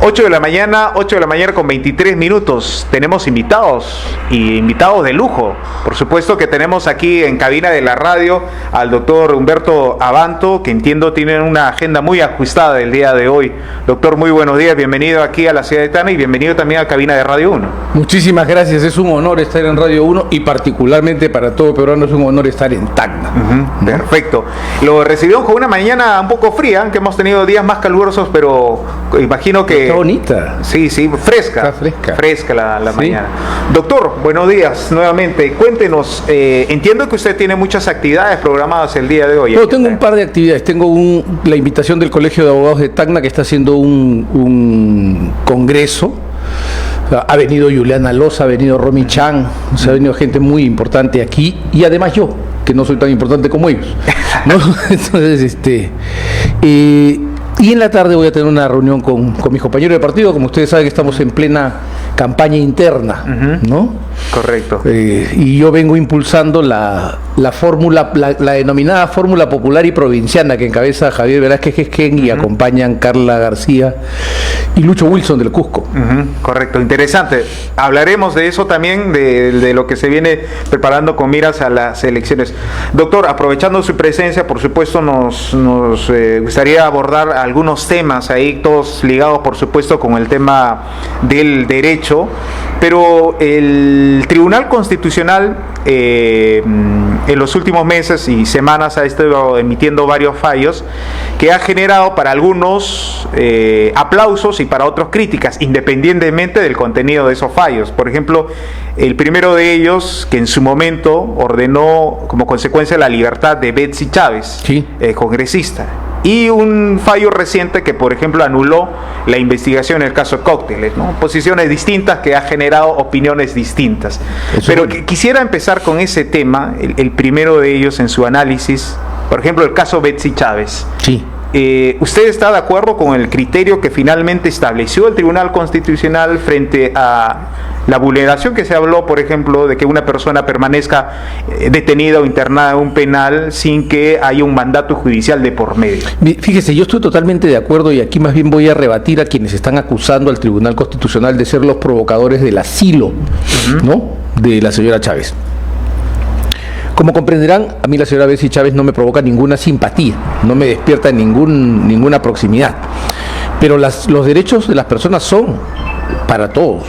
8 de la mañana con 23 minutos. Tenemos invitados y invitados de lujo. Por supuesto que tenemos aquí en cabina de la radio al doctor Humberto Abanto, que entiendo tiene una agenda muy ajustada el día de hoy. Doctor, muy buenos días, bienvenido aquí a la ciudad de Tacna y bienvenido también a cabina de Radio 1. Muchísimas gracias, es un honor estar en Radio 1 y particularmente para todo peruano es un honor estar en Tacna. Perfecto. Lo recibieron con una mañana un poco fría, que hemos tenido días más calurosos, pero imagino que... Está bonita. Sí, fresca. Está fresca la sí. mañana. Doctor, buenos días nuevamente. Cuéntenos, entiendo que usted tiene muchas actividades programadas el día de hoy. No, tengo un par de actividades. Tengo la invitación del Colegio de Abogados de Tacna, que está haciendo un congreso. Ha venido Juliana Loza, ha venido Romy Chan, o sea, ha venido gente muy importante aquí, y además yo, que no soy tan importante como ellos, ¿no? Entonces, y en la tarde voy a tener una reunión con mis compañeros de partido. Como ustedes saben que estamos en plena campaña interna, ¿no? Correcto. Y yo vengo impulsando la fórmula, la denominada fórmula popular y provinciana, que encabeza Javier Velázquez Esquén y acompañan Carla García y Lucho Wilson del Cusco. Correcto, interesante. Hablaremos de eso también, de lo que se viene preparando con miras a las elecciones. Doctor, aprovechando su presencia, por supuesto nos gustaría abordar algunos temas ahí, todos ligados por supuesto con el tema del derecho, pero el Tribunal Constitucional en los últimos meses y semanas ha estado emitiendo varios fallos que ha generado para algunos aplausos y para otros críticas, independientemente del contenido de esos fallos. Por ejemplo, el primero de ellos, que en su momento ordenó como consecuencia la libertad de Betsy Chávez, sí, congresista, y un fallo reciente que, por ejemplo, anuló la investigación en el caso Cócteles, ¿no? Posiciones distintas que ha generado opiniones distintas. Pero quisiera empezar con ese tema, el primero de ellos en su análisis, por ejemplo, el caso Betsy Chávez. Sí. ¿Usted está de acuerdo con el criterio que finalmente estableció el Tribunal Constitucional frente a la vulneración que se habló, por ejemplo, de que una persona permanezca detenida o internada en un penal sin que haya un mandato judicial de por medio? Fíjese, yo estoy totalmente de acuerdo y aquí más bien voy a rebatir a quienes están acusando al Tribunal Constitucional de ser los provocadores del asilo, ¿no?, de la señora Chávez. Como comprenderán, a mí la señora Betsy Chávez no me provoca ninguna simpatía, no me despierta ninguna proximidad. Pero los derechos de las personas son para todos,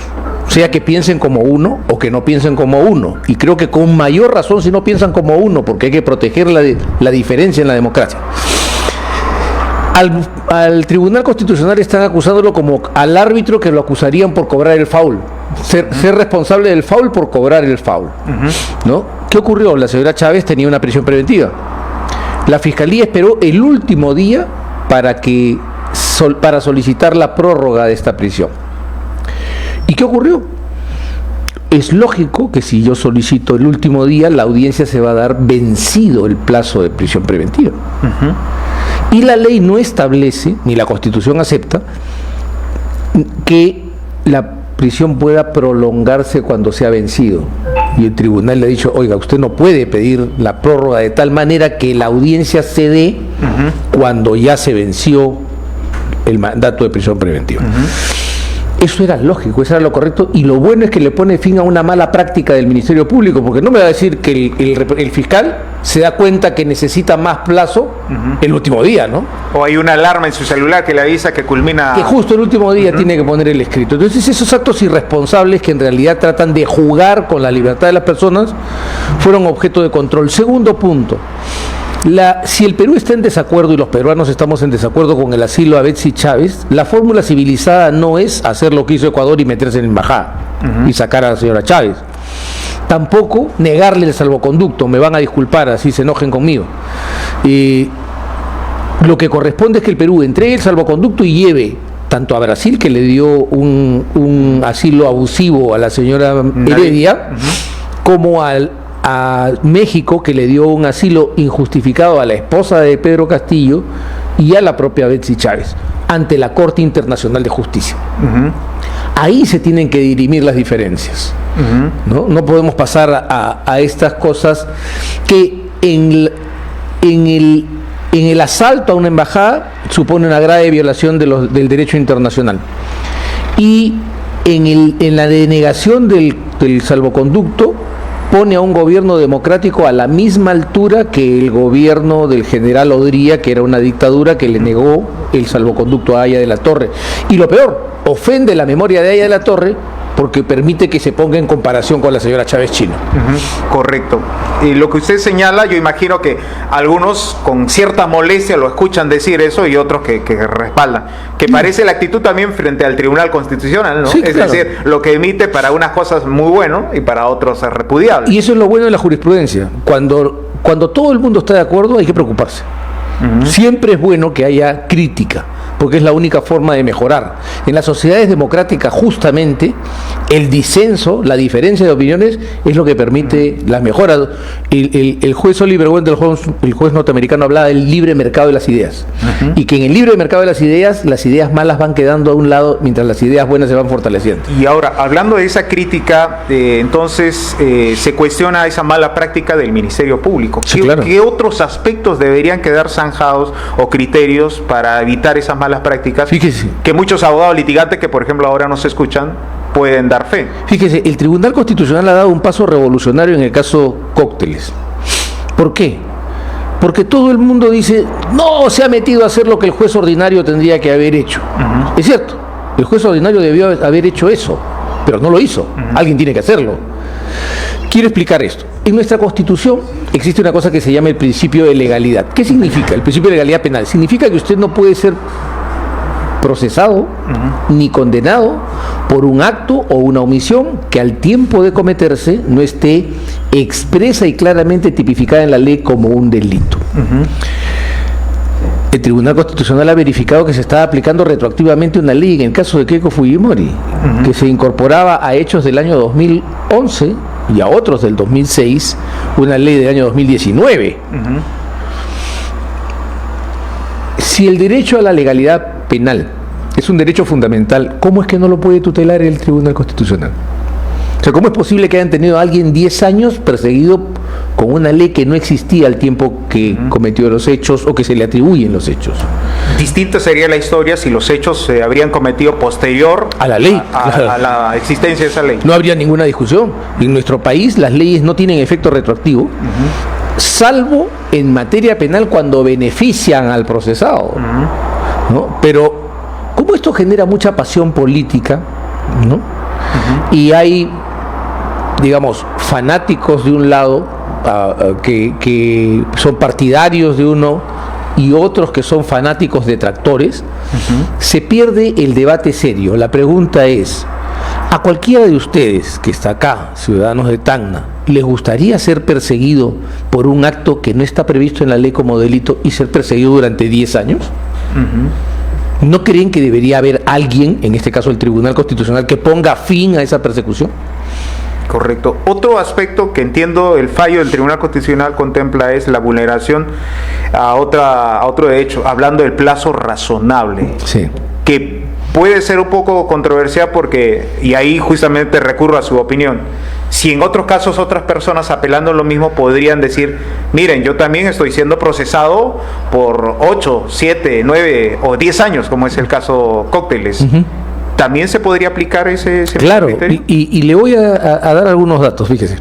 sea que piensen como uno o que no piensen como uno. Y creo que con mayor razón si no piensan como uno, porque hay que proteger la diferencia en la democracia. Al Tribunal Constitucional están acusándolo como al árbitro que lo acusarían por cobrar el foul, ser responsable del foul por cobrar el foul, ¿no? ¿Qué ocurrió? La señora Chávez tenía una prisión preventiva. La Fiscalía esperó el último día para solicitar la prórroga de esta prisión. ¿Y qué ocurrió? Es lógico que si yo solicito el último día, la audiencia se va a dar vencido el plazo de prisión preventiva. Y la ley no establece, ni la Constitución acepta, que la prisión pueda prolongarse cuando sea vencido. Y el tribunal le ha dicho, oiga, usted no puede pedir la prórroga de tal manera que la audiencia se dé cuando ya se venció el mandato de prisión preventiva. Eso era lógico, eso era lo correcto, y lo bueno es que le pone fin a una mala práctica del Ministerio Público, porque no me va a decir que el fiscal se da cuenta que necesita más plazo el último día, ¿no? O hay una alarma en su celular que le avisa que culmina... Que justo el último día tiene que poner el escrito. Entonces esos actos irresponsables que en realidad tratan de jugar con la libertad de las personas fueron objeto de control. Segundo punto. Si el Perú está en desacuerdo y los peruanos estamos en desacuerdo con el asilo a Betsy Chávez, la fórmula civilizada no es hacer lo que hizo Ecuador y meterse en la embajada y sacar a la señora Chávez. Tampoco negarle el salvoconducto, me van a disculpar, así se enojen conmigo. Lo que corresponde es que el Perú entregue el salvoconducto y lleve tanto a Brasil, que le dio un asilo abusivo a la señora Heredia, como a México, que le dio un asilo injustificado a la esposa de Pedro Castillo y a la propia Betsy Chávez ante la Corte Internacional de Justicia. Ahí se tienen que dirimir las diferencias. No podemos pasar a estas cosas que en el asalto a una embajada supone una grave violación del derecho internacional. y en la denegación del salvoconducto pone a un gobierno democrático a la misma altura que el gobierno del general Odría, que era una dictadura que le negó el salvoconducto a Haya de la Torre. Y lo peor, ofende la memoria de Haya de la Torre porque permite que se ponga en comparación con la señora Chávez Chino. Correcto. Y lo que usted señala, yo imagino que algunos con cierta molestia lo escuchan decir eso y otros que respaldan. Que parece la actitud también frente al Tribunal Constitucional, ¿no? Sí, es claro. decir, lo que emite para unas cosas muy bueno y para otros es repudiable. Y eso es lo bueno de la jurisprudencia. Cuando todo el mundo está de acuerdo hay que preocuparse. Siempre es bueno que haya crítica, porque es la única forma de mejorar. En las sociedades democráticas, justamente, el disenso, la diferencia de opiniones, es lo que permite las mejoras. El juez Oliver Wendell Holmes, el juez norteamericano, hablaba del libre mercado de las ideas. Y que en el libre mercado de las ideas malas van quedando a un lado, mientras las ideas buenas se van fortaleciendo. Y ahora, hablando de esa crítica, entonces se cuestiona esa mala práctica del Ministerio Público. Sí, claro. ¿Qué otros aspectos deberían quedar zanjados o criterios para evitar esas malas prácticas? Fíjese. Que muchos abogados litigantes que, por ejemplo, ahora no se escuchan, pueden dar fe. Fíjese, el Tribunal Constitucional ha dado un paso revolucionario en el caso Cócteles. ¿Por qué? Porque todo el mundo dice, no, se ha metido a hacer lo que el juez ordinario tendría que haber hecho. Es cierto, el juez ordinario debió haber hecho eso, pero no lo hizo. Alguien tiene que hacerlo. Quiero explicar esto. En nuestra Constitución existe una cosa que se llama el principio de legalidad. ¿Qué significa el principio de legalidad penal? Significa que usted no puede ser procesado ni condenado por un acto o una omisión que al tiempo de cometerse no esté expresa y claramente tipificada en la ley como un delito. El Tribunal Constitucional ha verificado que se estaba aplicando retroactivamente una ley en el caso de Keiko Fujimori, que se incorporaba a hechos del año 2011 y a otros del 2006, una ley del año 2019. Si el derecho a la legalidad penal es un derecho fundamental, ¿cómo es que no lo puede tutelar el Tribunal Constitucional? O sea, ¿cómo es posible que hayan tenido a alguien 10 años perseguido con una ley que no existía al tiempo que cometió los hechos o que se le atribuyen los hechos? Distinta sería la historia si los hechos se habrían cometido posterior a la ley, a la existencia de esa ley. No habría ninguna discusión. En nuestro país las leyes no tienen efecto retroactivo, salvo en materia penal cuando benefician al procesado, ¿no? Pero como esto genera mucha pasión política, ¿no? Y hay, digamos, fanáticos de un lado que son partidarios de uno y otros que son fanáticos detractores, se pierde el debate serio. La pregunta es, ¿a cualquiera de ustedes que está acá, ciudadanos de Tacna, les gustaría ser perseguido por un acto que no está previsto en la ley como delito y ser perseguido durante 10 años? ¿No creen que debería haber alguien, en este caso el Tribunal Constitucional, que ponga fin a esa persecución? Correcto. Otro aspecto que entiendo el fallo del Tribunal Constitucional contempla es la vulneración a otro derecho, hablando del plazo razonable. Sí. Que puede ser un poco controversial porque, y ahí justamente recurro a su opinión, si en otros casos otras personas apelando lo mismo podrían decir, miren, yo también estoy siendo procesado por 8, 7, 9 o 10 años, como es el caso Cócteles. ¿También se podría aplicar ese claro, criterio? Y le voy a dar algunos datos, fíjese.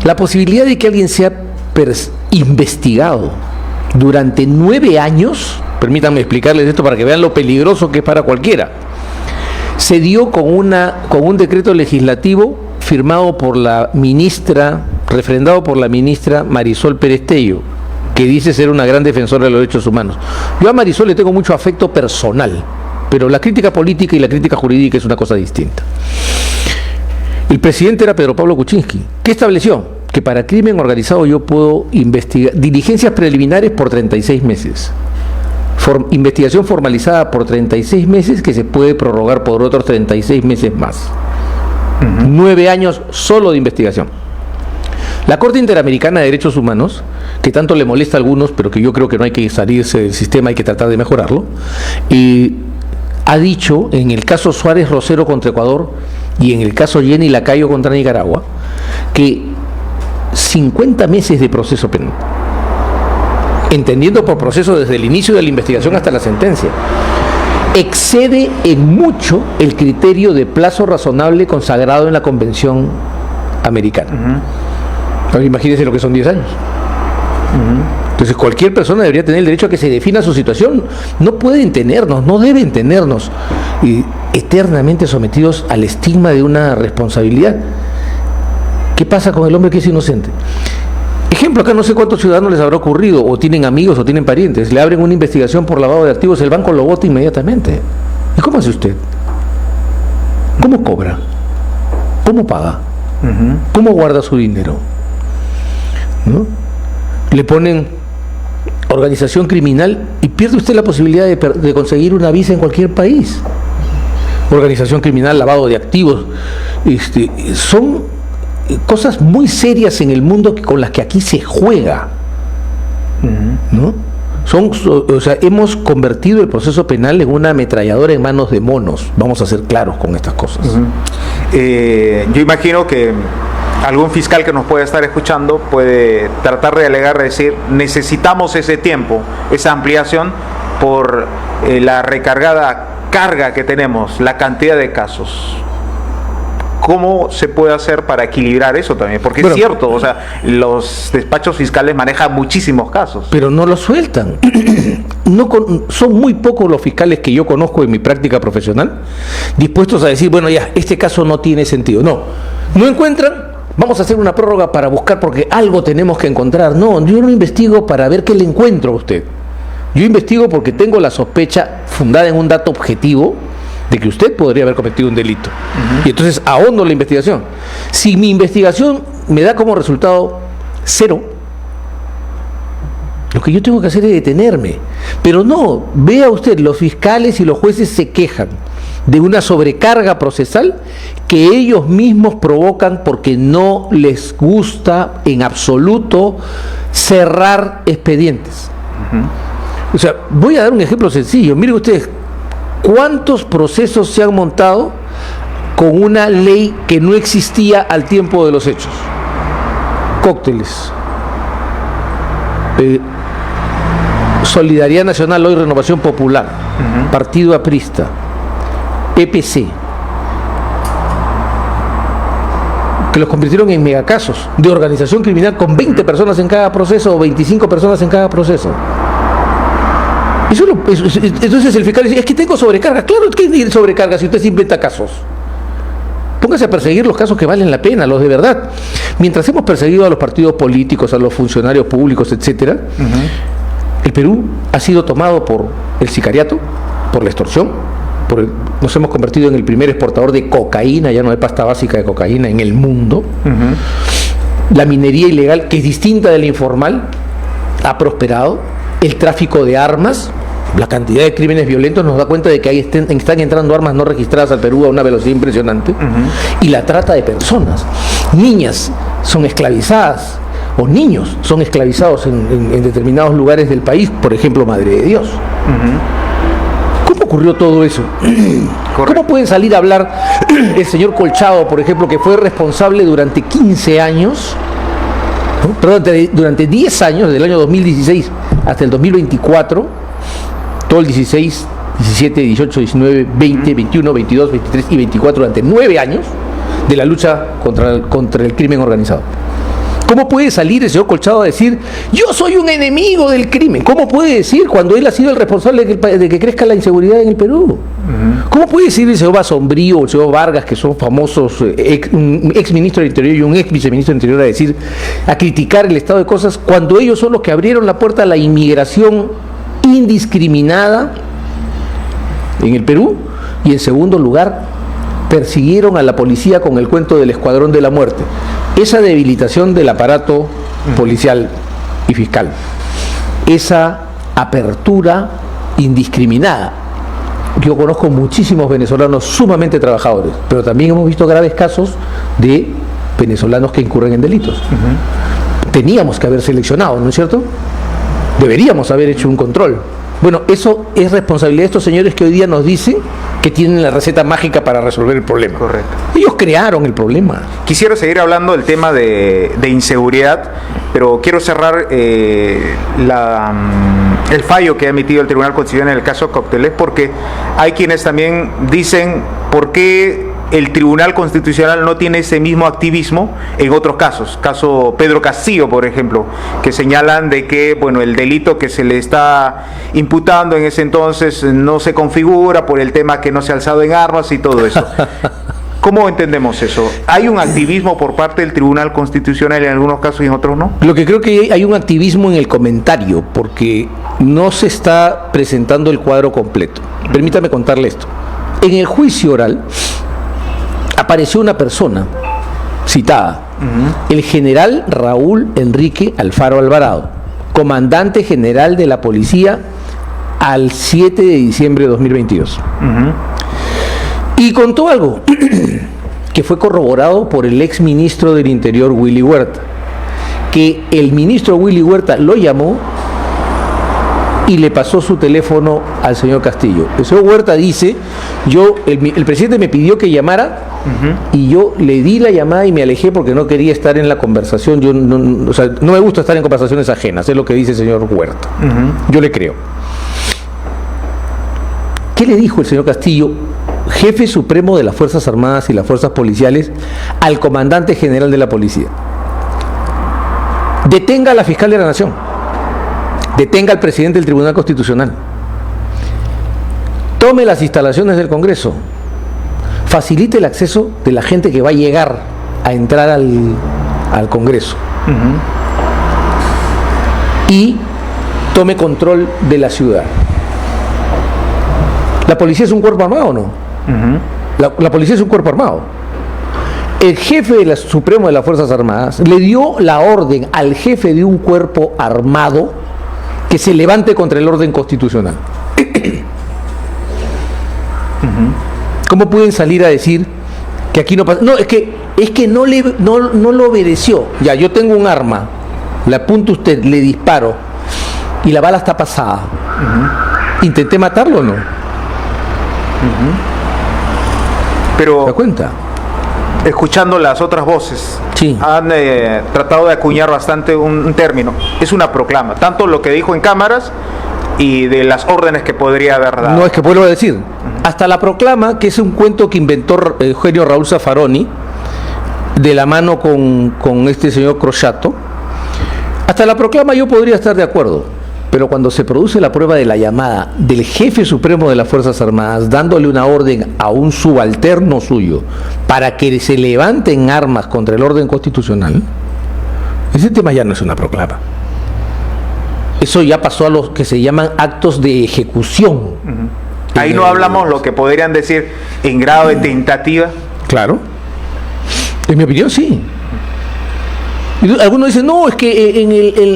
La posibilidad de que alguien sea investigado durante 9 años, permítanme explicarles esto para que vean lo peligroso que es para cualquiera, se dio con un decreto legislativo firmado por la ministra, refrendado por la ministra Marisol Pérez Tello, que dice ser una gran defensora de los derechos humanos. Yo a Marisol le tengo mucho afecto personal, pero la crítica política y la crítica jurídica es una cosa distinta. El presidente era Pedro Pablo Kuczynski, que estableció que para crimen organizado yo puedo investigar diligencias preliminares por 36 meses. Investigación formalizada por 36 meses que se puede prorrogar por otros 36 meses más. 9 años solo de investigación. La Corte Interamericana de Derechos Humanos, que tanto le molesta a algunos, pero que yo creo que no hay que salirse del sistema, hay que tratar de mejorarlo, ha dicho en el caso Suárez Rosero contra Ecuador y en el caso Jenny Lacayo contra Nicaragua, que 50 meses de proceso penal, entendiendo por proceso desde el inicio de la investigación hasta la sentencia. excede en mucho el criterio de plazo razonable consagrado en la Convención Americana. Ahora imagínense lo que son 10 años. Entonces cualquier persona debería tener el derecho a que se defina su situación. No pueden tenernos, no deben tenernos eternamente sometidos al estigma de una responsabilidad. ¿Qué pasa con el hombre que es inocente? Ejemplo, acá no sé cuántos ciudadanos les habrá ocurrido, o tienen amigos o tienen parientes, le abren una investigación por lavado de activos, el banco lo vota inmediatamente. ¿Y cómo hace usted? ¿Cómo cobra? ¿Cómo paga? ¿Cómo guarda su dinero? ¿No? Le ponen organización criminal y pierde usted la posibilidad de conseguir una visa en cualquier país. Organización criminal, lavado de activos, son cosas muy serias en el mundo con las que aquí se juega, ¿no? O sea, hemos convertido el proceso penal en una ametralladora en manos de monos. Vamos a ser claros con estas cosas. Yo imagino que algún fiscal que nos pueda estar escuchando puede tratar de alegar, decir, necesitamos ese tiempo, esa ampliación por la recargada carga que tenemos, la cantidad de casos. ¿Cómo se puede hacer para equilibrar eso también? Porque bueno, es cierto, o sea, los despachos fiscales manejan muchísimos casos. Pero no los sueltan. Son muy pocos los fiscales que yo conozco en mi práctica profesional dispuestos a decir, bueno, ya, este caso no tiene sentido. No encuentran, vamos a hacer una prórroga para buscar porque algo tenemos que encontrar. No, yo no investigo para ver qué le encuentro a usted. Yo investigo porque tengo la sospecha fundada en un dato objetivo de que usted podría haber cometido un delito. Y entonces ahondo la investigación. Si mi investigación me da como resultado 0, lo que yo tengo que hacer es detenerme. Pero no, vea usted, los fiscales y los jueces se quejan de una sobrecarga procesal que ellos mismos provocan porque no les gusta en absoluto cerrar expedientes. O sea, voy a dar un ejemplo sencillo. Miren ustedes, ¿cuántos procesos se han montado con una ley que no existía al tiempo de los hechos? Cócteles, Solidaridad Nacional, hoy Renovación Popular, Partido Aprista, EPC, que los convirtieron en megacasos de organización criminal con 20 personas en cada proceso o 25 personas en cada proceso. Entonces el fiscal dice, es que tengo sobrecarga. Claro, que hay sobrecarga si usted se inventa casos. Póngase a perseguir los casos que valen la pena, los de verdad. Mientras hemos perseguido a los partidos políticos, a los funcionarios públicos, etcétera, el Perú ha sido tomado por el sicariato, por la extorsión, nos hemos convertido en el primer exportador de cocaína, ya no de pasta básica de cocaína, en el mundo. La minería ilegal, que es distinta de la informal, ha prosperado. El tráfico de armas, la cantidad de crímenes violentos nos da cuenta de que ahí están entrando armas no registradas al Perú a una velocidad impresionante. Y la trata de personas. Niñas son esclavizadas, o niños son esclavizados en determinados lugares del país, por ejemplo, Madre de Dios. ¿Cómo ocurrió todo eso? ¿Cómo pueden salir a hablar el señor Colchado, por ejemplo, que fue responsable durante 15 años, durante 10 años, del año 2016 hasta el 2024, todo el 16, 17, 18, 19, 20, 21, 22, 23 y 24, durante 9 años de la lucha contra el crimen organizado? ¿Cómo puede salir el señor Colchado a decir, yo soy un enemigo del crimen? ¿Cómo puede decir cuando él ha sido el responsable de que crezca la inseguridad en el Perú? ¿Cómo puede decir el señor Basombrío o el señor Vargas, que son famosos, un ex ministro del Interior y un ex viceministro del Interior, a criticar el estado de cosas, cuando ellos son los que abrieron la puerta a la inmigración indiscriminada en el Perú? Y en segundo lugar, persiguieron a la policía con el cuento del Escuadrón de la Muerte. Esa debilitación del aparato policial y fiscal, esa apertura indiscriminada. Yo conozco muchísimos venezolanos sumamente trabajadores, pero también hemos visto graves casos de venezolanos que incurren en delitos. Teníamos que haber seleccionado, ¿no es cierto? Deberíamos haber hecho un control. Bueno, eso es responsabilidad de estos señores que hoy día nos dicen que tienen la receta mágica para resolver el problema. Correcto. Ellos crearon el problema. Quisiera seguir hablando del tema de inseguridad, pero quiero cerrar el fallo que ha emitido el Tribunal Constitucional en el caso Coctelés, porque hay quienes también dicen por qué el Tribunal Constitucional no tiene ese mismo activismo en otros casos, caso Pedro Castillo, por ejemplo, que señalan de que, bueno, el delito que se le está imputando en ese entonces no se configura por el tema que no se ha alzado en armas y todo eso. ¿Cómo entendemos eso? ¿Hay un activismo por parte del Tribunal Constitucional en algunos casos y en otros no? Lo que creo que hay un activismo en el comentario, porque no se está presentando el cuadro completo. Permítame contarle esto. En el juicio oral apareció una persona citada, el general Raúl Enrique Alfaro Alvarado, comandante general de la policía al 7 de diciembre de 2022. Y contó algo que fue corroborado por el ex ministro del Interior, Willy Huerta, que el ministro Willy Huerta lo llamó y le pasó su teléfono al señor Castillo. El señor Huerta dice, el presidente me pidió que llamara y yo le di la llamada y me alejé porque no quería estar en la conversación. Yo no me gusta estar en conversaciones ajenas, es lo que dice el señor Huerta. Yo le creo. ¿Qué le dijo el señor Castillo, jefe supremo de las Fuerzas Armadas y las Fuerzas Policiales, al comandante general de la policía? Detenga a la fiscal de la Nación, detenga al presidente del Tribunal Constitucional, tome las instalaciones del Congreso, facilite el acceso de la gente que va a llegar a entrar al Congreso y tome control de la ciudad. ¿La policía es un cuerpo armado o no? La policía es un cuerpo armado. El jefe supremo de las Fuerzas Armadas le dio la orden al jefe de un cuerpo armado que se levante contra el orden constitucional. ¿Cómo pueden salir a decir que aquí no pasa? No, es que no lo obedeció. Ya, yo tengo un arma, le apunto a usted, le disparo y la bala está pasada. ¿Intenté matarlo o no? Pero ¿se da cuenta? Escuchando las otras voces, sí, han tratado de acuñar bastante un término. Es una proclama, tanto lo que dijo en cámaras y de las órdenes que podría haber dado. No, es que vuelvo a decir, hasta la proclama, que es un cuento que inventó Eugenio Raúl Zaffaroni, de la mano con este señor Crochato, hasta la proclama yo podría estar de acuerdo. Pero cuando se produce la prueba de la llamada del jefe supremo de las Fuerzas Armadas dándole una orden a un subalterno suyo para que se levanten armas contra el orden constitucional, ese tema ya no es una proclama. Eso ya pasó a los que se llaman actos de ejecución. Ahí no hablamos lo que podrían decir en grado de tentativa. Claro. En mi opinión, sí. Algunos dicen, no, es que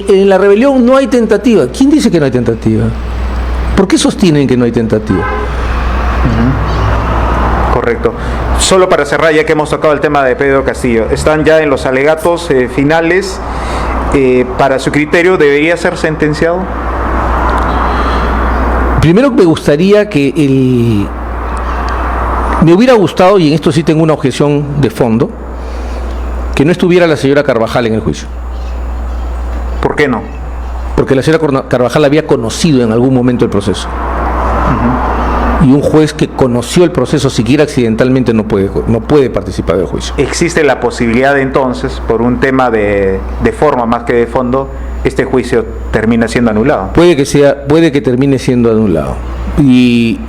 en la rebelión no hay tentativa. ¿Quién dice que no hay tentativa? ¿Por qué sostienen que no hay tentativa? Correcto. Solo para cerrar, ya que hemos tocado el tema de Pedro Castillo, están ya en los alegatos finales. Para su criterio, ¿debería ser sentenciado? Primero me gustaría que me hubiera gustado, y en esto sí tengo una objeción de fondo, que no estuviera la señora Carvajal en el juicio. ¿Por qué no? Porque la señora Carvajal había conocido en algún momento el proceso. Y un juez que conoció el proceso, siquiera accidentalmente, no puede participar del juicio. ¿Existe la posibilidad entonces, por un tema de forma más que de fondo, este juicio termina siendo anulado? Puede que termine siendo anulado. Y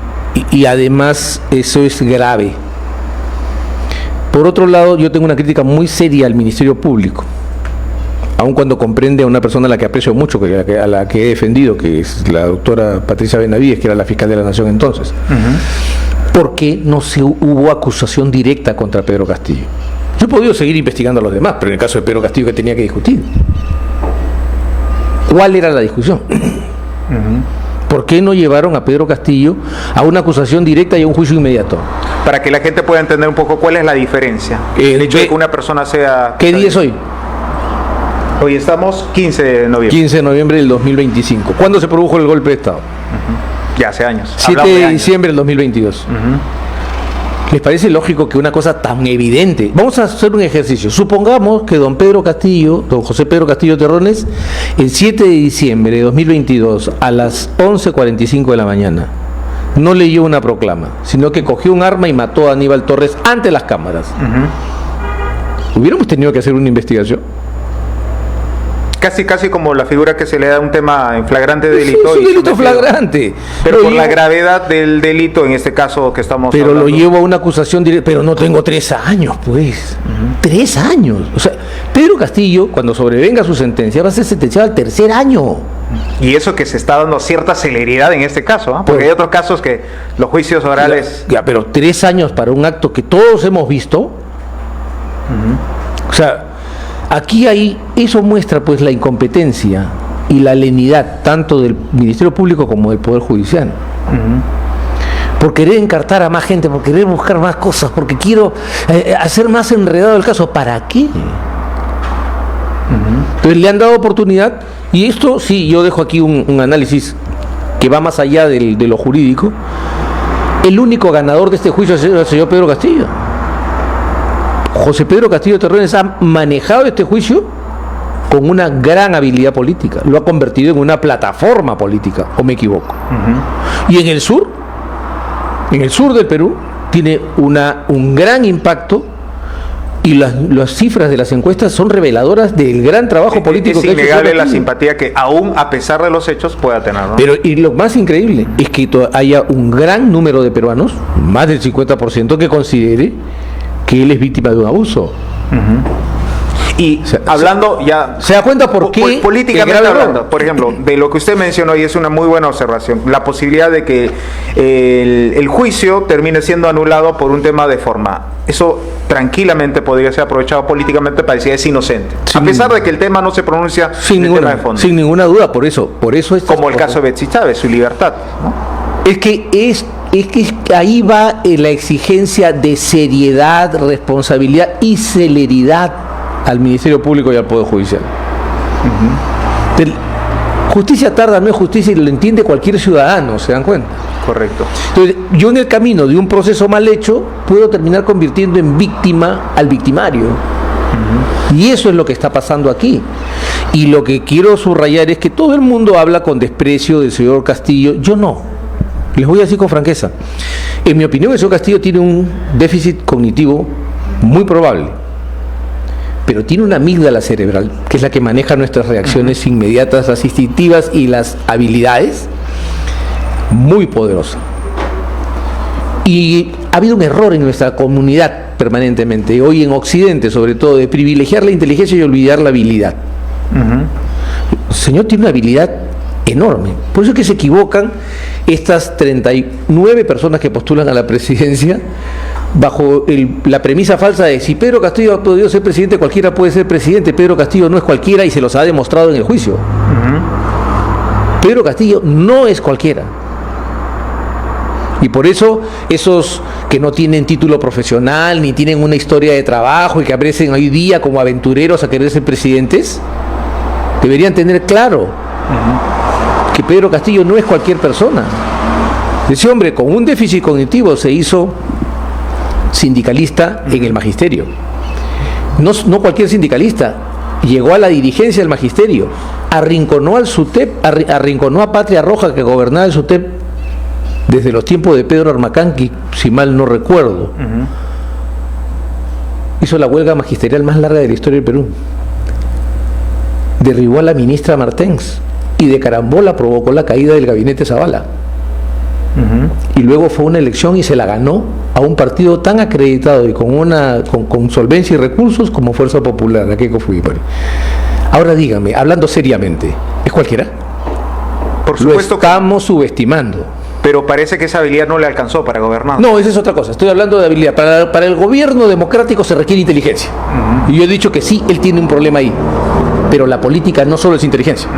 además eso es grave. Por otro lado, yo tengo una crítica muy seria al Ministerio Público, aun cuando comprende a una persona a la que aprecio mucho, a la que he defendido, que es la doctora Patricia Benavides, que era la fiscal de la Nación entonces. ¿Por qué no hubo acusación directa contra Pedro Castillo? Yo he podido seguir investigando a los demás, pero en el caso de Pedro Castillo, ¿qué tenía que discutir? ¿Cuál era la discusión? ¿Por qué no llevaron a Pedro Castillo a una acusación directa y a un juicio inmediato? Para que la gente pueda entender un poco cuál es la diferencia. El hecho de que una persona sea... ¿Qué día es hoy? Hoy estamos 15 de noviembre. 15 de noviembre del 2025. ¿Cuándo se produjo el golpe de Estado? Ya hace años. 7 de diciembre del 2022. ¿Les parece lógico que una cosa tan evidente? Vamos a hacer un ejercicio. Supongamos que don José Pedro Castillo Terrones, el 7 de diciembre de 2022, a las 11:45 de la mañana, no leyó una proclama, sino que cogió un arma y mató a Aníbal Torres ante las cámaras. ¿Hubiéramos tenido que hacer una investigación? Casi como la figura que se le da a un tema en flagrante delito. Es un delito flagrante. Pero por la gravedad del delito, en este caso que estamos pero hablando. Lo llevo a una acusación directa. Pero no tengo 3 años, pues. 3 años. O sea, Pedro Castillo, cuando sobrevenga su sentencia, va a ser sentenciado al 3er año. Y eso que se está dando cierta celeridad en este caso, ¿eh? Porque hay otros casos que los juicios orales... Ya, pero 3 años para un acto que todos hemos visto. O sea... Aquí eso muestra pues la incompetencia y la lenidad tanto del Ministerio Público como del Poder Judicial. Por querer encartar a más gente, por querer buscar más cosas, porque quiero hacer más enredado el caso. ¿Para qué? Entonces le han dado oportunidad, y esto sí, yo dejo aquí un análisis que va más allá de lo jurídico. El único ganador de este juicio es el señor Pedro Castillo. José Pedro Castillo Terrones ha manejado este juicio con una gran habilidad política. Lo ha convertido en una plataforma política, ¿o me equivoco? Y en el sur del Perú, tiene un gran impacto, y las cifras de las encuestas son reveladoras del gran trabajo político que ha hecho. Es innegable la simpatía que aún a pesar de los hechos pueda tener, ¿no? Pero y lo más increíble es que haya un gran número de peruanos, más del 50%, que considere que él es víctima de un abuso. Y hablando ya... ¿Se da cuenta por qué? Políticamente hablando, por ejemplo, de lo que usted mencionó, y es una muy buena observación, la posibilidad de que el juicio termine siendo anulado por un tema de forma. Eso tranquilamente podría ser aprovechado políticamente para decir es inocente. A pesar de que el tema no se pronuncia en el tema de fondo. Sin ninguna duda, por eso es como el caso de Betsy Chávez, su libertad, ¿no? Es que ahí va la exigencia de seriedad, responsabilidad y celeridad al Ministerio Público y al Poder Judicial. Justicia tarda, no es justicia, y lo entiende cualquier ciudadano, ¿se dan cuenta? Correcto. Entonces, yo en el camino de un proceso mal hecho puedo terminar convirtiendo en víctima al victimario. Y eso es lo que está pasando aquí. Y lo que quiero subrayar es que todo el mundo habla con desprecio del señor Castillo. Yo no. Les voy a decir con franqueza. En mi opinión, el señor Castillo tiene un déficit cognitivo muy probable, pero tiene una amígdala cerebral, que es la que maneja nuestras reacciones inmediatas, las instintivas y las habilidades, muy poderosa. Y ha habido un error en nuestra comunidad permanentemente, hoy en Occidente sobre todo, de privilegiar la inteligencia y olvidar la habilidad. El señor tiene una habilidad enorme. Por eso es que se equivocan estas 39 personas que postulan a la presidencia bajo la premisa falsa de si Pedro Castillo ha podido ser presidente, cualquiera puede ser presidente. Pedro Castillo no es cualquiera y se los ha demostrado en el juicio. Pedro Castillo no es cualquiera. Y por eso esos que no tienen título profesional ni tienen una historia de trabajo y que aparecen hoy día como aventureros a querer ser presidentes, deberían tener claro que Pedro Castillo no es cualquier persona. Ese hombre con un déficit cognitivo se hizo sindicalista en el magisterio. No cualquier sindicalista. Llegó a la dirigencia del magisterio. Arrinconó al SUTEP, arrinconó a Patria Roja, que gobernaba el SUTEP desde los tiempos de Pedro Armacanqui, si mal no recuerdo. Hizo la huelga magisterial más larga de la historia del Perú. Derribó a la ministra Martens y de carambola provocó la caída del gabinete Zavala. Y luego fue una elección y se la ganó a un partido tan acreditado y con solvencia y recursos como Fuerza Popular, la Keiko Fujimori. Ahora dígame, hablando seriamente, ¿es cualquiera? Por supuesto. Lo estamos subestimando. Pero parece que esa habilidad no le alcanzó para gobernar. No, esa es otra cosa. Estoy hablando de habilidad. Para el gobierno democrático se requiere inteligencia. Y yo he dicho que sí, él tiene un problema ahí. Pero la política no solo es inteligencia.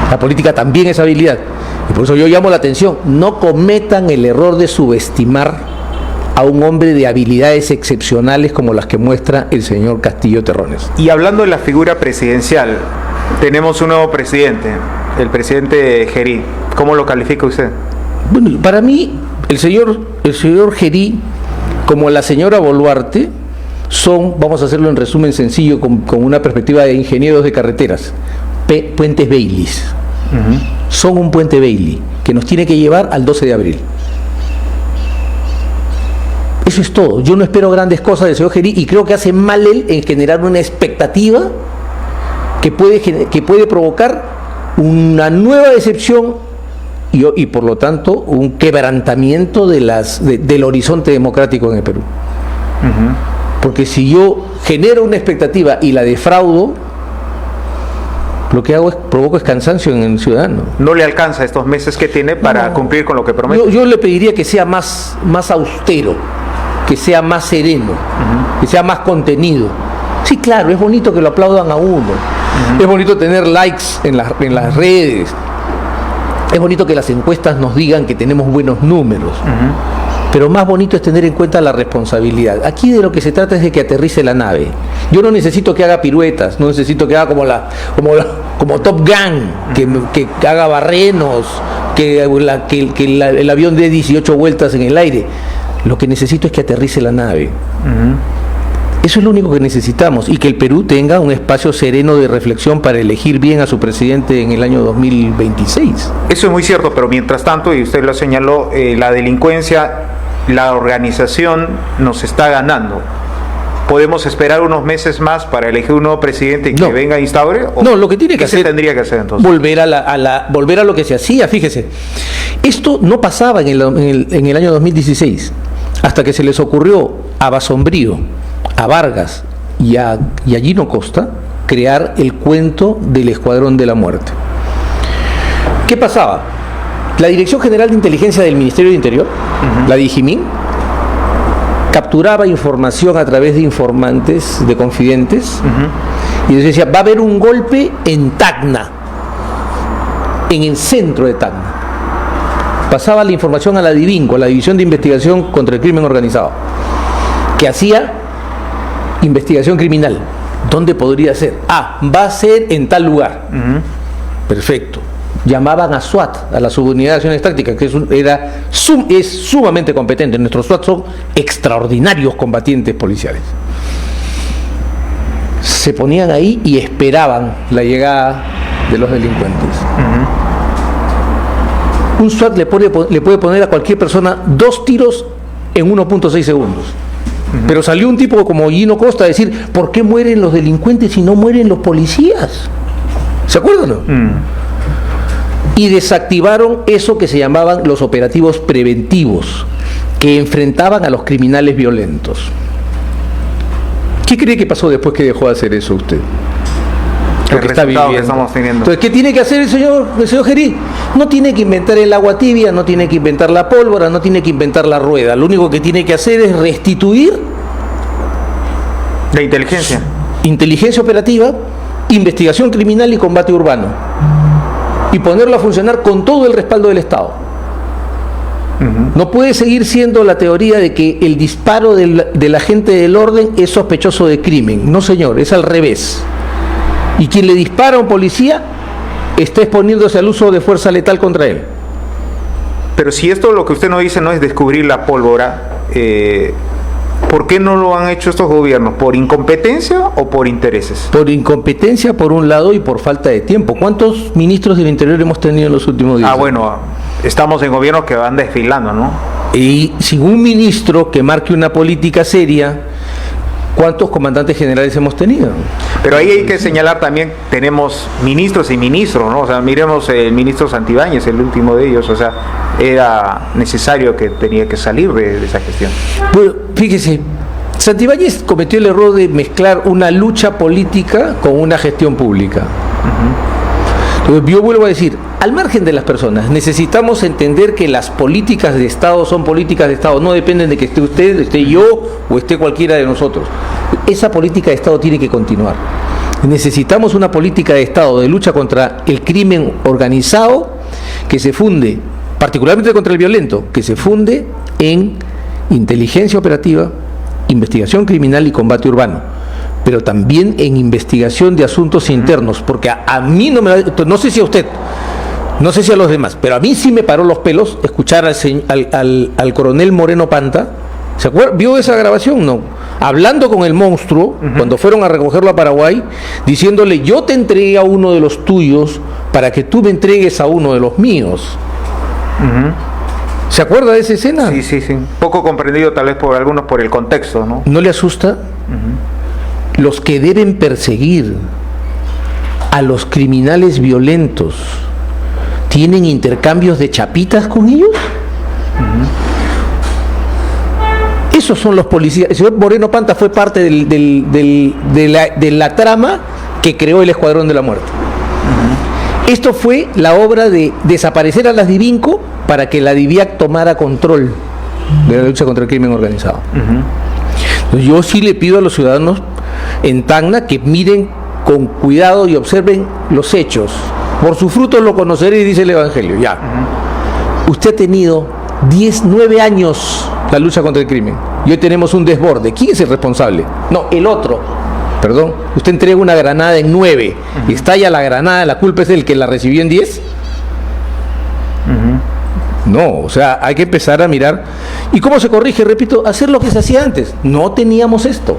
La política también es habilidad. Y por eso yo llamo la atención. No cometan el error de subestimar a un hombre de habilidades excepcionales como las que muestra el señor Castillo Terrones. Y hablando de la figura presidencial, tenemos un nuevo presidente, el presidente Gerí. ¿Cómo lo califica usted? Bueno, para mí, el señor Gerí como la señora Boluarte son, vamos a hacerlo en resumen sencillo, con una perspectiva de ingenieros de carreteras, puentes Baileys. Son un puente Bailey que nos tiene que llevar al 12 de abril. Eso es todo. Yo no espero grandes cosas del señor Gerí y creo que hace mal él en generar una expectativa que puede provocar una nueva decepción y por lo tanto un quebrantamiento del horizonte democrático en el Perú. Porque si yo genero una expectativa y la defraudo, lo que hago es provoco cansancio en el ciudadano. ¿No le alcanza estos meses que tiene para cumplir con lo que promete? Yo le pediría que sea más austero, que sea más sereno, que sea más contenido. Sí, claro, es bonito que lo aplaudan a uno, es bonito tener likes en las redes, es bonito que las encuestas nos digan que tenemos buenos números, pero más bonito es tener en cuenta la responsabilidad. Aquí de lo que se trata es de que aterrice la nave. Yo no necesito que haga piruetas, no necesito que haga como Top Gun, que haga barrenos, que el avión dé 18 vueltas en el aire. Lo que necesito es que aterrice la nave. Eso es lo único que necesitamos, y que el Perú tenga un espacio sereno de reflexión para elegir bien a su presidente en el año 2026. Eso es muy cierto, pero mientras tanto, y usted lo señaló, la delincuencia, la organización nos está ganando. ¿Podemos esperar unos meses más para elegir un nuevo presidente y que venga e instaure? No, lo que tiene que hacer, ¿qué se tendría que hacer entonces? Volver a lo que se hacía. Fíjese, esto no pasaba en el año 2016, hasta que se les ocurrió a Basombrío, a Vargas y a Gino Costa crear el cuento del Escuadrón de la Muerte. ¿Qué pasaba? La Dirección General de Inteligencia del Ministerio de Interior, la DIGIMIN, capturaba información a través de informantes, de confidentes, y les decía, va a haber un golpe en Tacna, en el centro de Tacna. Pasaba la información a la DIVINCO, la División de Investigación contra el Crimen Organizado, que hacía investigación criminal. ¿Dónde podría ser? Va a ser en tal lugar. Perfecto. Llamaban a SWAT, a la Subunidad de Acciones Tácticas, que es sumamente competente. Nuestros SWAT son extraordinarios combatientes policiales. Se ponían ahí y esperaban la llegada de los delincuentes. Un SWAT le puede poner a cualquier persona 2 tiros en 1.6 segundos. Pero salió un tipo como Gino Costa a decir, ¿por qué mueren los delincuentes y no mueren los policías? ¿Se acuerdan o no? Y desactivaron eso que se llamaban los operativos preventivos, que enfrentaban a los criminales violentos. ¿Qué cree que pasó después que dejó de hacer eso usted? Lo que está viviendo. Que estamos teniendo. Entonces, ¿qué tiene que hacer el señor Gerí? No tiene que inventar el agua tibia, no tiene que inventar la pólvora, no tiene que inventar la rueda. Lo único que tiene que hacer es restituir la inteligencia. Inteligencia operativa, investigación criminal y combate urbano. Y ponerlo a funcionar con todo el respaldo del Estado. No puede seguir siendo la teoría de que el disparo del agente del orden es sospechoso de crimen. No, señor, es al revés. Y quien le dispara a un policía está exponiéndose al uso de fuerza letal contra él. Pero si esto lo que usted nos dice no es descubrir la pólvora, ¿por qué no lo han hecho estos gobiernos? ¿Por incompetencia o por intereses? Por incompetencia por un lado y por falta de tiempo. ¿Cuántos ministros del Interior hemos tenido en los últimos días? Bueno, estamos en gobiernos que van desfilando, ¿no? Y sin un ministro que marque una política seria, ¿cuántos comandantes generales hemos tenido? Pero ahí hay que señalar también, tenemos ministros y ministros, ¿no? O sea, miremos el ministro Santibáñez, el último de ellos, o sea, era necesario que tenía que salir de esa gestión. Bueno, fíjese, Santibáñez cometió el error de mezclar una lucha política con una gestión pública. Entonces, yo vuelvo a decir, al margen de las personas, necesitamos entender que las políticas de Estado son políticas de Estado, no dependen de que esté usted, esté yo o esté cualquiera de nosotros. Esa política de Estado tiene que continuar. Necesitamos una política de Estado de lucha contra el crimen organizado que se funde, particularmente contra el violento, que se funde en inteligencia operativa, investigación criminal y combate urbano, pero también en investigación de asuntos internos, porque a mí no sé si a usted, no sé si a los demás, pero a mí sí me paró los pelos escuchar al coronel Moreno Panta ¿Se acuerda? ¿Vio esa grabación? No. Hablando con el monstruo, cuando fueron a recogerlo a Paraguay, diciéndole, yo te entregué a uno de los tuyos para que tú me entregues a uno de los míos. ¿Se acuerda de esa escena? Sí, sí, sí. Poco comprendido tal vez por algunos por el contexto, ¿no? ¿No le asusta? Los que deben perseguir a los criminales violentos, ¿tienen intercambios de chapitas con ellos? Esos son los policías. El señor Moreno Panta fue parte de la trama que creó el Escuadrón de la Muerte. Esto fue la obra de desaparecer a las Divinco para que la DIVIAC tomara control de la lucha contra el crimen organizado. Entonces, yo sí le pido a los ciudadanos en Tacna que miren con cuidado y observen los hechos. Por sus frutos lo conoceréis, dice el Evangelio. Ya. Usted ha tenido 9 años la lucha contra el crimen y hoy tenemos un desborde. ¿Quién es el responsable? No, el otro. Perdón, usted entrega una granada en 9 y estalla la granada, ¿la culpa es el que la recibió en 10? No, o sea, hay que empezar a mirar. ¿Y cómo se corrige? Repito, hacer lo que se hacía antes. No teníamos esto.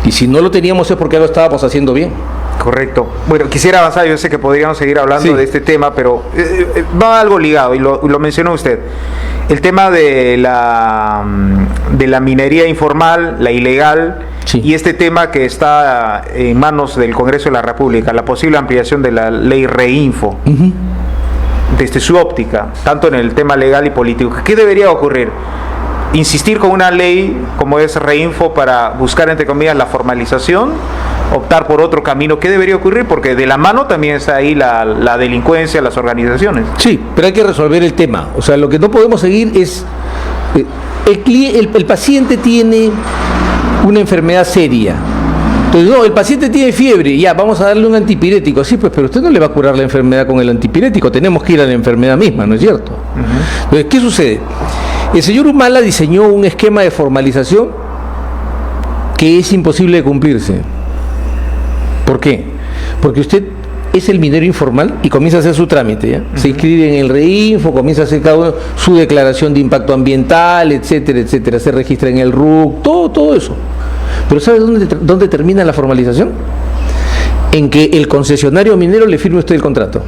Y si no lo teníamos es porque lo estábamos haciendo bien. Correcto. Bueno, quisiera avanzar, yo sé que podríamos seguir hablando de este tema, pero va algo ligado, y lo mencionó usted. El tema de la minería informal, la ilegal, y este tema que está en manos del Congreso de la República, la posible ampliación de la ley Reinfo, desde su óptica, tanto en el tema legal y político. ¿Qué debería ocurrir? ¿Insistir con una ley como es Reinfo para buscar, entre comillas, la formalización? ¿Optar por otro camino? ¿Qué debería ocurrir? Porque de la mano también está ahí la delincuencia, las organizaciones. Sí, pero hay que resolver el tema. O sea, lo que no podemos seguir es... El paciente tiene una enfermedad seria. Entonces, no, el paciente tiene fiebre, ya, vamos a darle un antipirético. Sí, pues, pero usted no le va a curar la enfermedad con el antipirético, tenemos que ir a la enfermedad misma, ¿no es cierto? Entonces, ¿qué sucede? El señor Humala diseñó un esquema de formalización que es imposible de cumplirse. ¿Por qué? Porque usted es el minero informal y comienza a hacer su trámite, ¿ya? Se inscribe en el Reinfo, comienza a hacer cada uno su declaración de impacto ambiental, etcétera, etcétera, se registra en el RUC, todo eso. Pero ¿sabe dónde termina la formalización? En que el concesionario minero le firme usted el contrato.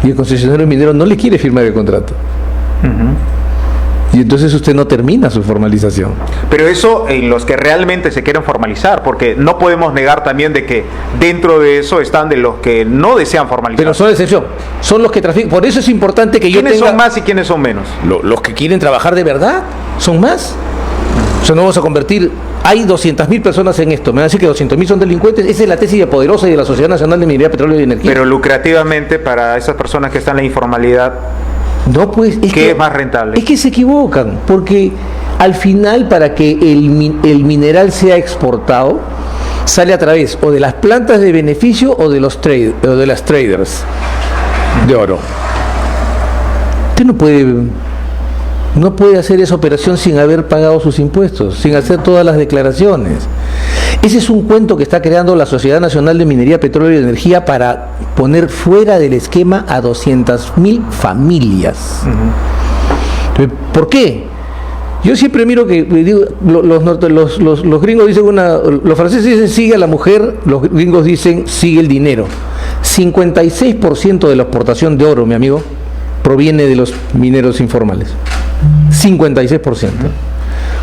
Y el concesionario minero no le quiere firmar el contrato. Y entonces usted no termina su formalización. Pero eso en los que realmente se quieren formalizar, porque no podemos negar también de que dentro de eso están de los que no desean formalizar. Pero son excepción, son los que trafican. Por eso es importante que yo tenga... ¿Quiénes son más y quiénes son menos? Los que quieren trabajar de verdad son más. O sea, no vamos a convertir... Hay 200.000 personas en esto. Me van a decir que 200.000 son delincuentes. Esa es la tesis de Poderosa y de la Sociedad Nacional de Minería, Petróleo y Energía. Pero lucrativamente para esas personas que están en la informalidad... No, pues, ¿qué es más rentable? Es que se equivocan, porque al final, para que el mineral sea exportado, sale a través o de las plantas de beneficio o de las traders de oro. Usted no puede hacer esa operación sin haber pagado sus impuestos, sin hacer todas las declaraciones. Ese es un cuento que está creando la Sociedad Nacional de Minería, Petróleo y Energía para poner fuera del esquema a 200.000 familias. ¿Por qué? Yo siempre miro que digo, los gringos dicen los franceses dicen sigue a la mujer, los gringos dicen sigue el dinero. 56% de la exportación de oro, mi amigo, proviene de los mineros informales. 56%.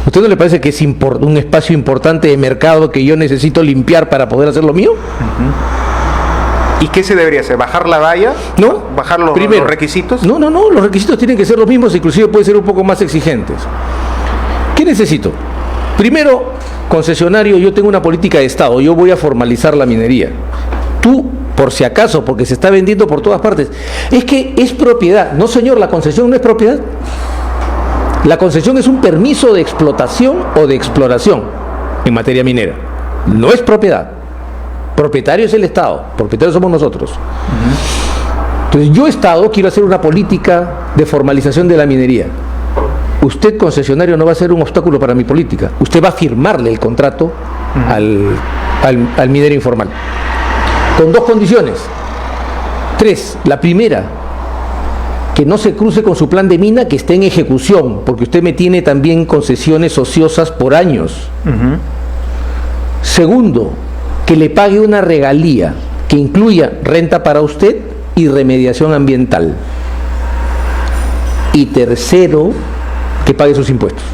¿Usted no le parece que es un espacio importante de mercado que yo necesito limpiar para poder hacer lo mío? ¿Y qué se debería hacer? ¿Bajar la valla? ¿No? ¿Bajar los requisitos? No, los requisitos tienen que ser los mismos, inclusive pueden ser un poco más exigentes. ¿Qué necesito? Primero, concesionario, yo tengo una política de Estado, yo voy a formalizar la minería. Tú, por si acaso, porque se está vendiendo por todas partes, es que es propiedad. No, señor, la concesión no es propiedad. La concesión es un permiso de explotación o de exploración en materia minera. No es propiedad. Propietario es el Estado, propietarios somos nosotros. Entonces yo, Estado, quiero hacer una política de formalización de la minería. Usted, concesionario, no va a ser un obstáculo para mi política. Usted va a firmarle el contrato al minero informal. Con 2 condiciones. 3. La primera, que no se cruce con su plan de mina que esté en ejecución, porque usted me tiene también concesiones ociosas por años. Segundo, que le pague una regalía que incluya renta para usted y remediación ambiental. Y tercero, que pague sus impuestos.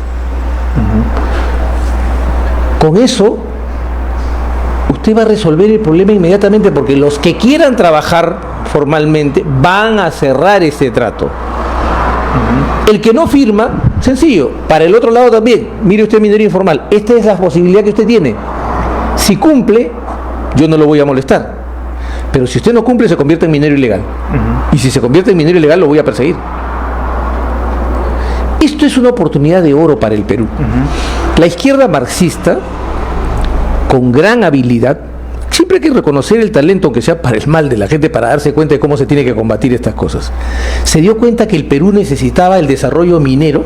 Con eso, usted va a resolver el problema inmediatamente, porque los que quieran trabajar formalmente van a cerrar ese trato. El que no firma, sencillo, para el otro lado también, mire usted, minero informal, esta es la posibilidad que usted tiene. Si cumple, yo no lo voy a molestar, pero si usted no cumple, se convierte en minero ilegal. Y si se convierte en minero ilegal, lo voy a perseguir. Esto es una oportunidad de oro para el Perú. La izquierda marxista, con gran habilidad, siempre hay que reconocer el talento, aunque sea para el mal de la gente, para darse cuenta de cómo se tiene que combatir estas cosas. Se dio cuenta que el Perú necesitaba el desarrollo minero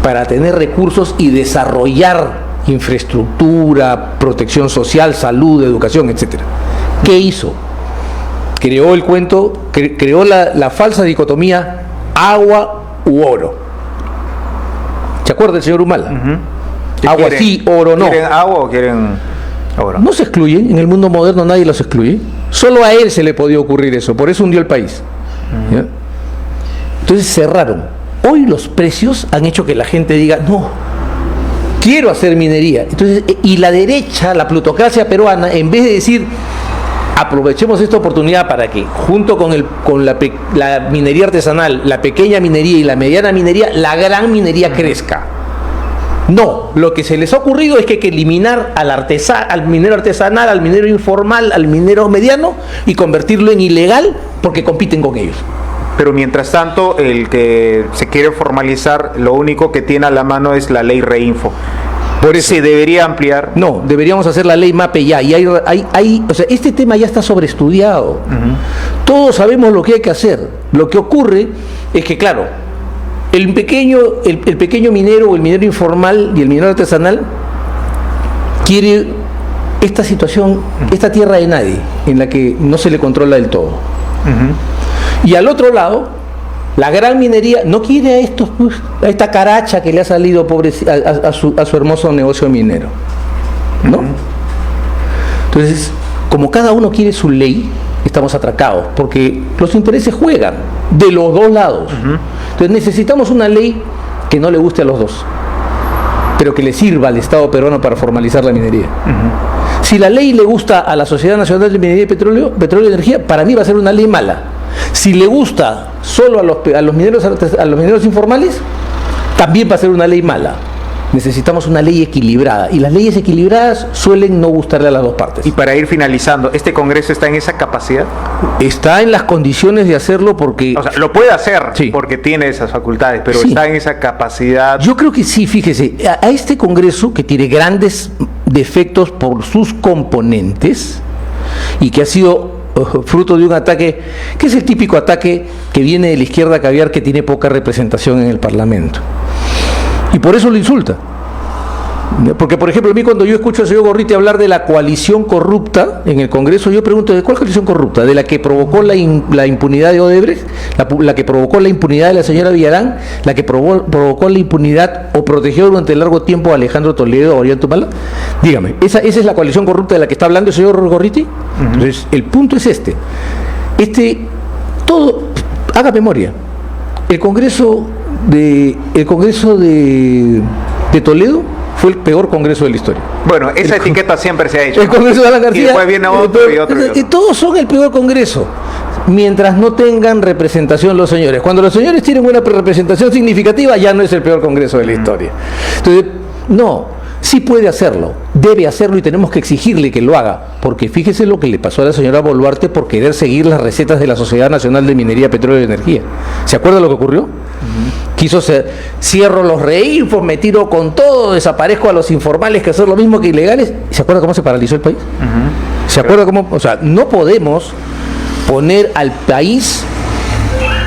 para tener recursos y desarrollar infraestructura, protección social, salud, educación, etc. ¿Qué hizo? Creó el cuento, creó la falsa dicotomía agua u oro. ¿Se acuerda el señor Humala? Agua sí, oro no. ¿Quieren agua o quieren oro? No se excluyen, en el mundo moderno nadie los excluye. Solo a él se le podía ocurrir eso, por eso hundió el país. ¿Ya? Entonces cerraron. Hoy los precios han hecho que la gente diga, no, quiero hacer minería. Entonces, y la derecha, la plutocracia peruana, en vez de decir, aprovechemos esta oportunidad para que, junto con la minería artesanal, la pequeña minería y la mediana minería, la gran minería crezca. No, lo que se les ha ocurrido es que hay que eliminar al minero artesanal, al minero informal, al minero mediano y convertirlo en ilegal porque compiten con ellos. Pero mientras tanto, el que se quiere formalizar, lo único que tiene a la mano es la ley Reinfo. Por eso se debería ampliar. No, deberíamos hacer la ley MAPE ya. Y o sea, este tema ya está sobreestudiado. Todos sabemos lo que hay que hacer. Lo que ocurre es que, claro, el pequeño minero o el minero informal y el minero artesanal quiere esta situación, esta tierra de nadie, en la que no se le controla del todo. Y al otro lado, la gran minería no quiere a esta caracha que le ha salido a su hermoso negocio minero, ¿no? Entonces, como cada uno quiere su ley, estamos atracados, porque los intereses juegan de los dos lados. Entonces necesitamos una ley que no le guste a los dos, pero que le sirva al Estado peruano para formalizar la minería. Si la ley le gusta a la Sociedad Nacional de Minería y Petróleo y Energía, para mí va a ser una ley mala. Si le gusta solo a los mineros informales, también va a ser una ley mala. Necesitamos una ley equilibrada, y las leyes equilibradas suelen no gustarle a las dos partes. Y para ir finalizando, ¿este Congreso está en esa capacidad? Está en las condiciones de hacerlo porque... O sea, lo puede hacer, sí, porque tiene esas facultades, pero sí, está en esa capacidad. Yo creo que sí, fíjese, a este Congreso, que tiene grandes defectos por sus componentes y que ha sido fruto de un ataque, que es el típico ataque que viene de la izquierda caviar, que tiene poca representación en el Parlamento. Y por eso lo insulta. Porque, por ejemplo, a mí cuando yo escucho al señor Gorriti hablar de la coalición corrupta en el Congreso, yo pregunto, ¿de cuál coalición corrupta? ¿De la que provocó la impunidad de Odebrecht? ¿La que provocó la impunidad de la señora Villarán? ¿La que provocó la impunidad o protegió durante largo tiempo a Alejandro Toledo o a Ollanta? Dígame, ¿esa es la coalición corrupta de la que está hablando el señor Gorriti? Entonces, el punto es haga memoria. El Congreso de Toledo fue el peor congreso de la historia. Bueno, esa etiqueta siempre se ha hecho. El Congreso de Alan García. Y después viene otro y otro. Todos son el peor congreso, mientras no tengan representación los señores. Cuando los señores tienen una representación significativa, ya no es el peor congreso de la historia. Entonces, no, sí puede hacerlo, debe hacerlo, y tenemos que exigirle que lo haga, porque fíjese lo que le pasó a la señora Boluarte por querer seguir las recetas de la Sociedad Nacional de Minería, Petróleo y Energía. ¿Se acuerda lo que ocurrió? Quiso cierro los reinfos, me tiro con todo, desaparezco a los informales que hacen lo mismo que ilegales. ¿Se acuerda cómo se paralizó el país? ¿Se acuerda cómo? O sea, no podemos poner al país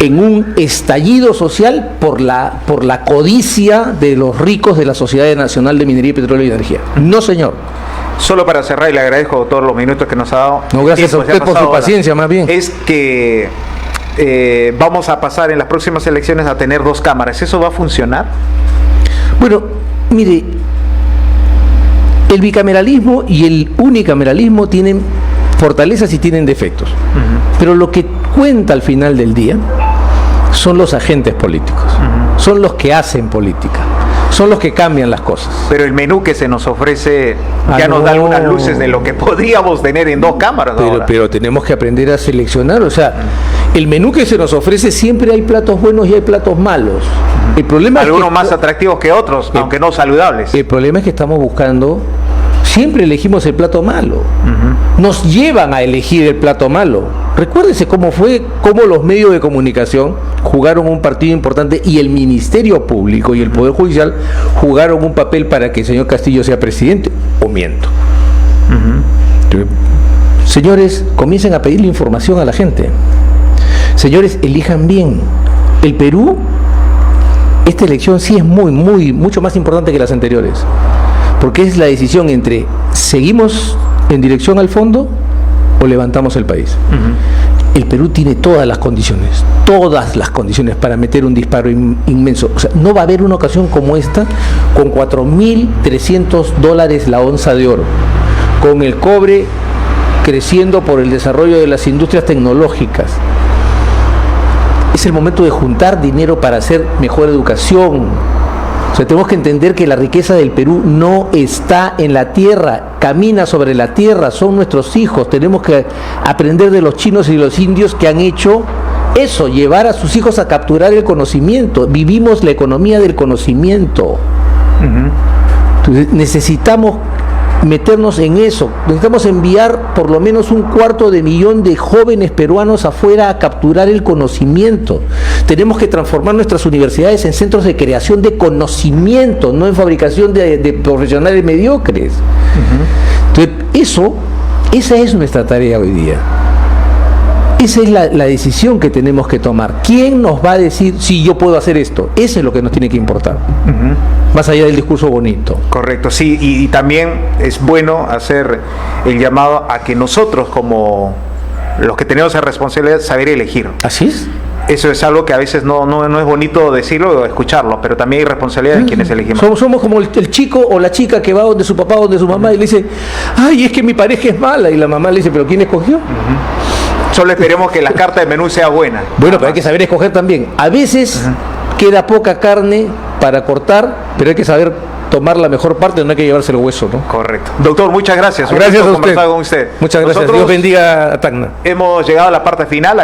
en un estallido social por la codicia de los ricos de la Sociedad Nacional de Minería, Petróleo y Energía. No, señor. Solo para cerrar, y le agradezco todos los minutos que nos ha dado. No, gracias a usted por su paciencia, más bien. Es que vamos a pasar en las próximas elecciones a tener 2 cámaras. ¿Eso va a funcionar? Bueno, mire, el bicameralismo y el unicameralismo tienen fortalezas y tienen defectos. Pero lo que cuenta al final del día son los agentes políticos, son los que hacen política, son los que cambian las cosas. Pero el menú que se nos ofrece ya nos da algunas luces de lo que podríamos tener en 2 cámaras ahora. Pero tenemos que aprender a seleccionar, o sea, el menú que se nos ofrece siempre hay platos buenos y hay platos malos. El problema algunos es que más atractivos que otros, aunque no saludables. El problema es que estamos buscando, siempre elegimos el plato malo. Nos llevan a elegir el plato malo. Recuérdese cómo los medios de comunicación jugaron un partido importante y el Ministerio Público y el Poder Judicial jugaron un papel para que el señor Castillo sea presidente. ¿O miento? Señores, comiencen a pedirle información a la gente. Señores, elijan bien. El Perú, esta elección sí es mucho más importante que las anteriores, porque es la decisión entre ¿seguimos en dirección al fondo o levantamos el país? El Perú tiene todas las condiciones para meter un disparo inmenso. O sea, no va a haber una ocasión como esta, con $4.300 la onza de oro, con el cobre creciendo por el desarrollo de las industrias tecnológicas. Es el momento de juntar dinero para hacer mejor educación. O sea, tenemos que entender que la riqueza del Perú no está en la tierra, camina sobre la tierra, son nuestros hijos. Tenemos que aprender de los chinos y los indios que han hecho eso, llevar a sus hijos a capturar el conocimiento. Vivimos la economía del conocimiento. Entonces, necesitamos meternos en eso. Necesitamos enviar por lo menos 250.000 de jóvenes peruanos afuera a capturar el conocimiento. Tenemos que transformar nuestras universidades en centros de creación de conocimiento, no en fabricación de profesionales mediocres. Entonces, esa es nuestra tarea hoy día. Esa es la decisión que tenemos que tomar. ¿Quién nos va a decir si yo puedo hacer esto? Eso es lo que nos tiene que importar. Más allá del discurso bonito. Correcto, sí, y también es bueno hacer el llamado a que nosotros, como los que tenemos la responsabilidad, saber elegir. Así es. Eso es algo que a veces no es bonito decirlo o escucharlo, pero también hay responsabilidad de quienes elegimos. Somos como el chico o la chica que va donde su papá o donde su mamá y le dice, ay, es que mi pareja es mala, y la mamá le dice, ¿pero quién escogió? Solo esperemos que la carta de menú sea buena. Bueno, pero hay que saber escoger también. A veces queda poca carne para cortar, pero hay que saber tomar la mejor parte, no hay que llevarse el hueso, ¿no? Correcto. Doctor, muchas gracias. Gracias a usted. Con usted. Muchas gracias. Nosotros Dios bendiga a Tacna. Hemos llegado a la parte final.